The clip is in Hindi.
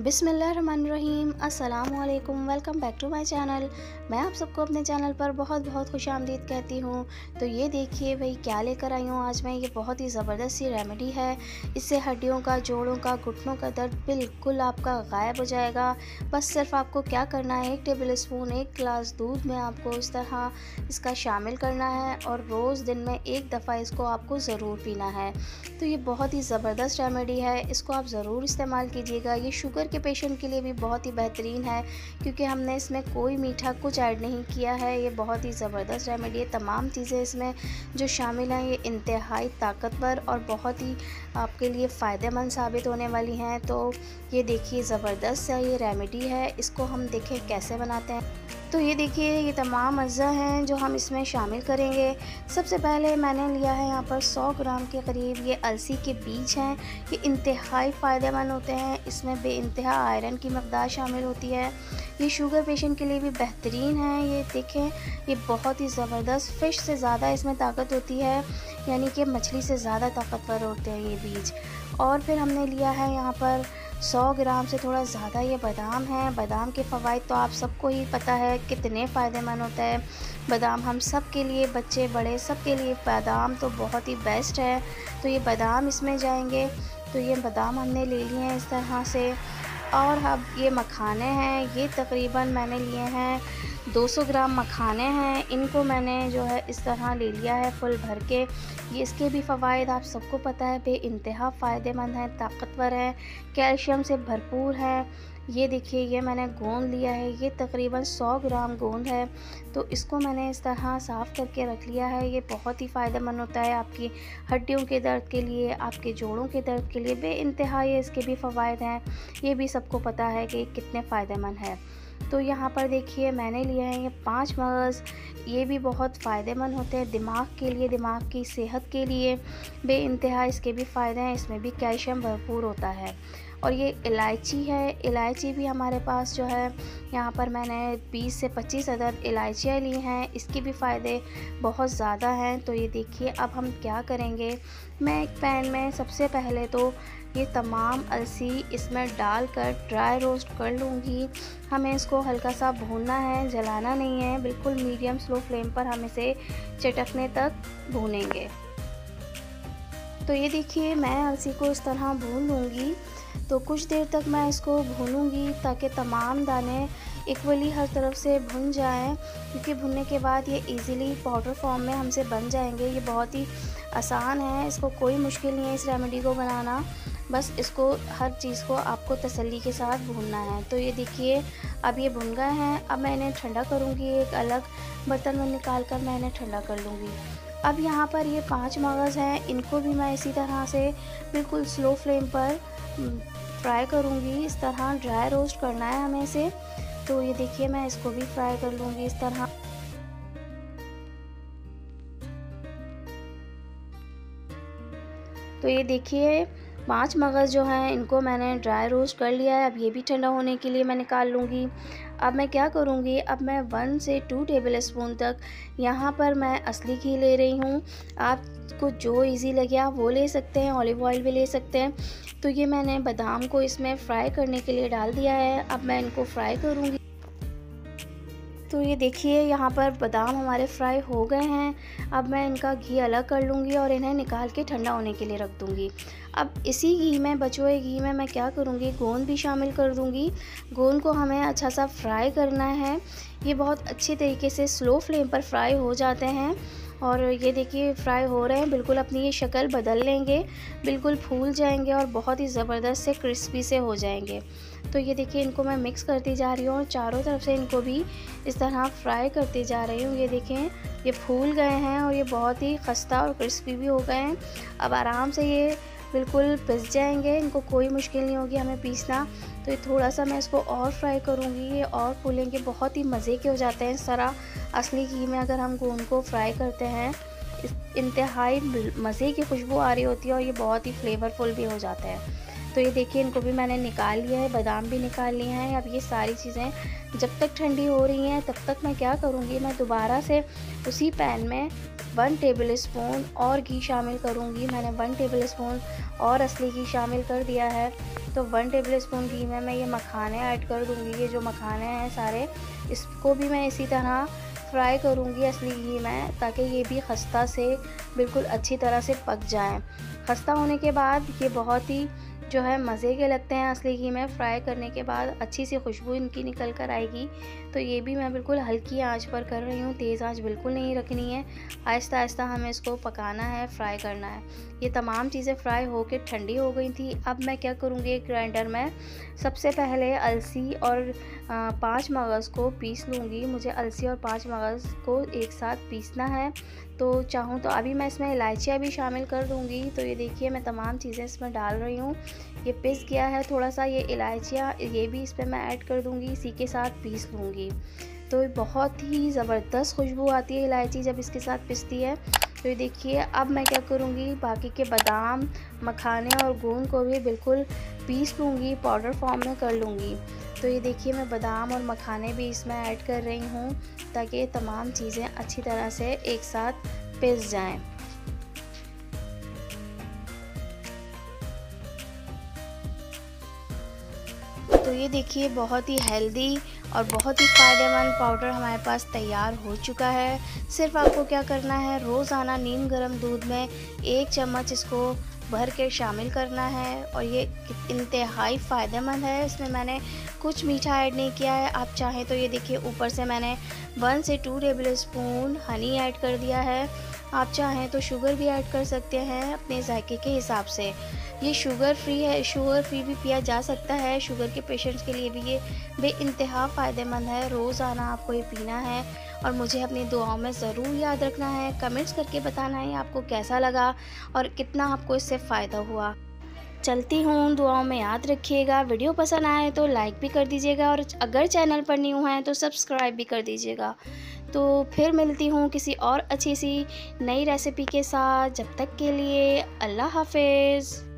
बिस्मिल्लाहिर्रहमानिर्रहीम। अस्सलामुअलैकुम। Welcome back to my channel. मैं आप सबको अपने चैनल पर बहुत बहुत खुशामदीद कहती हूँ। तो ये देखिए भाई क्या लेकर आई हूँ आज मैं। ये बहुत ही ज़बरदस्त सी रेमेडी है। इससे हड्डियों का, जोड़ों का, घुटनों का दर्द बिल्कुल आपका गायब हो जाएगा। बस सिर्फ आपको क्या करना है, 1 टेबल स्पून 1 गिलास दूध में आपको इस तरह इसका शामिल करना है और रोज़ दिन में 1 दफ़ा इसको आपको ज़रूर पीना है। तो ये बहुत ही ज़बरदस्त रेमेडी है, इसको आप ज़रूर इस्तेमाल कीजिएगा। ये शुगर के पेशेंट के लिए भी बहुत ही बेहतरीन है क्योंकि हमने इसमें कोई मीठा कुछ ऐड नहीं किया है। ये बहुत ही ज़बरदस्त रेमेडी है। तमाम चीज़ें इसमें जो शामिल हैं ये इंतहाई ताकतवर और बहुत ही आपके लिए फ़ायदेमंद साबित होने वाली हैं। तो ये देखिए ज़बरदस्त है ये रेमेडी है। इसको हम देखें कैसे बनाते हैं। तो ये देखिए ये तमाम अज्जा हैं जो हम इसमें शामिल करेंगे। सबसे पहले मैंने लिया है यहाँ पर 100 ग्राम के करीब ये अलसी के बीज हैं। ये इंतहाई फ़ायदेमंद होते हैं, इसमें बेइंतहा आयरन की मकदार शामिल होती है। ये शुगर पेशेंट के लिए भी बेहतरीन है। ये देखें ये बहुत ही ज़बरदस्त, फ़िश से ज़्यादा इसमें ताकत होती है, यानी कि मछली से ज़्यादा ताकतवर होते हैं ये बीज। और फिर हमने लिया है यहाँ पर 100 ग्राम से थोड़ा ज़्यादा ये बादाम है। बादाम के फ़वाइद तो आप सबको ही पता है कितने फ़ायदेमंद होता है। बादाम हम सब के लिए, बच्चे बड़े सब के लिए बादाम तो बहुत ही बेस्ट है। तो ये बादाम इसमें जाएंगे। तो ये बादाम हमने ले लिए हैं इस तरह से। और अब ये मखाने हैं, ये तकरीबन मैंने लिए हैं 200 ग्राम मखाने हैं। इनको मैंने जो है इस तरह ले लिया है फुल भर के। ये इसके भी फ़वाइद आप सबको पता है, बेइंतहा फ़ायदेमंद हैं, ताकतवर हैं, कैल्शियम से भरपूर है। ये देखिए ये मैंने गोंद लिया है, ये तकरीबन 100 ग्राम गोंद है। तो इसको मैंने इस तरह साफ़ करके रख लिया है। ये बहुत ही फ़ायदेमंद होता है आपकी हड्डियों के दर्द के लिए, आपके जोड़ों के दर्द के लिए। बेइंतहा ये इसके भी फ़वाइद हैं, ये भी सबको पता है कि कितने फ़ायदेमंद है। तो यहाँ पर देखिए मैंने लिए हैं ये 5 मगज़। ये भी बहुत फ़ायदेमंद होते हैं दिमाग के लिए, दिमाग की सेहत के लिए। बेइंतहा इसके भी फ़ायदे हैं, इसमें भी कैल्शियम भरपूर होता है। और ये इलायची है, इलायची भी हमारे पास जो है यहाँ पर मैंने 20 से 25 अदद इलायचियाँ ली हैं। इसके भी फ़ायदे बहुत ज़्यादा हैं। तो ये देखिए अब हम क्या करेंगे, मैं एक पैन में सबसे पहले तो ये तमाम अलसी इसमें डालकर ड्राई रोस्ट कर लूँगी। हमें इसको हल्का सा भूनना है, जलाना नहीं है, बिल्कुल मीडियम स्लो फ्लेम पर हम इसे चटकने तक भूनेंगे। तो ये देखिए मैं अलसी को इस तरह भून लूँगी। तो कुछ देर तक मैं इसको भूनूंगी ताकि तमाम दाने इक्वली हर तरफ से भुन जाएं, क्योंकि भुनने के बाद ये इजीली पाउडर फॉर्म में हमसे बन जाएंगे। ये बहुत ही आसान है, इसको कोई मुश्किल नहीं है इस रेमेडी को बनाना। बस इसको हर चीज़ को आपको तसल्ली के साथ भूनना है। तो ये देखिए अब ये भुन गए हैं। अब मैं इन्हें ठंडा करूँगी, एक अलग बर्तन में निकाल कर मैं इन्हें ठंडा कर लूँगी। अब यहाँ पर ये 5 मगज़ हैं, इनको भी मैं इसी तरह से बिल्कुल स्लो फ्लेम पर फ्राई करूँगी। इस तरह ड्राई रोस्ट करना है हमें इसे। तो ये देखिए मैं इसको भी फ्राई कर लूँगी इस तरह। तो ये देखिए 5 मगज़ जो हैं इनको मैंने ड्राई रोस्ट कर लिया है। अब ये भी ठंडा होने के लिए मैं निकाल लूँगी। अब मैं क्या करूँगी, अब मैं 1 से 2 टेबल स्पून तक यहाँ पर मैं असली घी ले रही हूँ। आपको जो इजी लगे आप वो ले सकते हैं, ऑलिव ऑयल भी ले सकते हैं। तो ये मैंने बादाम को इसमें फ्राई करने के लिए डाल दिया है। अब मैं इनको फ्राई करूँगी। तो ये देखिए यहाँ पर बादाम हमारे फ्राई हो गए हैं। अब मैं इनका घी अलग कर लूँगी और इन्हें निकाल के ठंडा होने के लिए रख दूँगी। अब इसी घी में, बचे हुए घी में मैं क्या करूँगी, गोंद भी शामिल कर दूँगी। गोंद को हमें अच्छा सा फ्राई करना है। ये बहुत अच्छी तरीके से स्लो फ्लेम पर फ्राई हो जाते हैं। और ये देखिए फ्राई हो रहे हैं, बिल्कुल अपनी ये शक्ल बदल लेंगे, बिल्कुल फूल जाएंगे और बहुत ही ज़बरदस्त से क्रिस्पी से हो जाएंगे। तो ये देखिए इनको मैं मिक्स करती जा रही हूँ और चारों तरफ से इनको भी इस तरह फ्राई करती जा रही हूँ। ये देखें ये फूल गए हैं और ये बहुत ही खस्ता और क्रिस्पी भी हो गए हैं। अब आराम से ये बिल्कुल पिस जाएंगे, इनको कोई मुश्किल नहीं होगी हमें पीसना। तो ये थोड़ा सा मैं इसको और फ्राई करूँगी, ये और फूलेंगे, बहुत ही मज़े के हो जाते हैं इस तरह असली घी में अगर हम गोंद को फ्राई करते हैं। इस इंतहाई मज़े की खुशबू आ रही होती है और ये बहुत ही फ्लेवरफुल भी हो जाता है। तो ये देखिए इनको भी मैंने निकाल लिया है, बादाम भी निकाल लिए हैं। अब ये सारी चीज़ें जब तक ठंडी हो रही हैं तब तक मैं क्या करूँगी, मैं दोबारा से उसी पैन में 1 टेबल स्पून और घी शामिल करूँगी। मैंने 1 टेबल स्पून और असली घी शामिल कर दिया है। तो 1 टेबल स्पून घी में मैं ये मखाने ऐड कर दूँगी। ये जो मखाने हैं सारे, इसको भी मैं इसी तरह फ्राई करूँगी असली घी में, ताकि ये भी खस्ता से बिल्कुल अच्छी तरह से पक जाएं। खस्ता होने के बाद ये बहुत ही जो है मज़े के लगते हैं। असली घी में फ्राई करने के बाद अच्छी सी खुशबू इनकी निकल कर आएगी। तो ये भी मैं बिल्कुल हल्की आंच पर कर रही हूँ, तेज़ आंच बिल्कुल नहीं रखनी है। आहिस्ता आहिस्ता हमें इसको पकाना है, फ्राई करना है। ये तमाम चीज़ें फ्राई होकर ठंडी हो गई थी। अब मैं क्या करूँगी, एक ग्राइंडर में सबसे पहले अलसी और 5 मगज़ को पीस लूँगी। मुझे अलसी और 5 मगज़ को एक साथ पीसना है। तो चाहूँ तो अभी मैं इसमें इलायचियाँ भी शामिल कर दूँगी। तो ये देखिए मैं तमाम चीज़ें इसमें डाल रही हूँ। ये पिस गया है थोड़ा सा, ये इलायचियाँ ये भी इस पर मैं ऐड कर दूँगी, इसी के साथ पीस लूँगी। तो बहुत ही ज़बरदस्त खुशबू आती है इलायची जब इसके साथ पिसती है। तो ये देखिए अब मैं क्या करूँगी, बाकी के बादाम, मखाने और गोंद को भी बिल्कुल पीस लूँगी, पाउडर फॉर्म में कर लूँगी। तो ये देखिए मैं बादाम और मखाने भी इसमें ऐड कर रही हूँ, ताकि ये तमाम चीज़ें अच्छी तरह से एक साथ पिस जाएं। तो ये देखिए बहुत ही हेल्दी और बहुत ही फ़ायदेमंद पाउडर हमारे पास तैयार हो चुका है। सिर्फ आपको क्या करना है, रोज़ाना नीम गर्म दूध में 1 चम्मच इसको भर के शामिल करना है, और ये इंतहाई फ़ायदेमंद है। इसमें मैंने कुछ मीठा ऐड नहीं किया है। आप चाहें तो ये देखिए ऊपर से मैंने 1 से 2 टेबल स्पून हनी ऐड कर दिया है। आप चाहें तो शुगर भी ऐड कर सकते हैं अपने जायके के हिसाब से। ये शुगर फ्री है, शुगर फ्री भी पिया जा सकता है। शुगर के पेशेंट्स के लिए भी ये बेइंतहा फ़ायदेमंद है। रोज़ाना आपको ये पीना है, और मुझे अपनी दुआओं में ज़रूर याद रखना है। कमेंट्स करके बताना है आपको कैसा लगा और कितना आपको इससे फ़ायदा हुआ। चलती हूँ, दुआओं में याद रखिएगा। वीडियो पसंद आए तो लाइक भी कर दीजिएगा, और अगर चैनल पर न्यू हैं तो सब्सक्राइब भी कर दीजिएगा। तो फिर मिलती हूँ किसी और अच्छी सी नई रेसिपी के साथ। जब तक के लिए अल्लाह हाफ़िज़।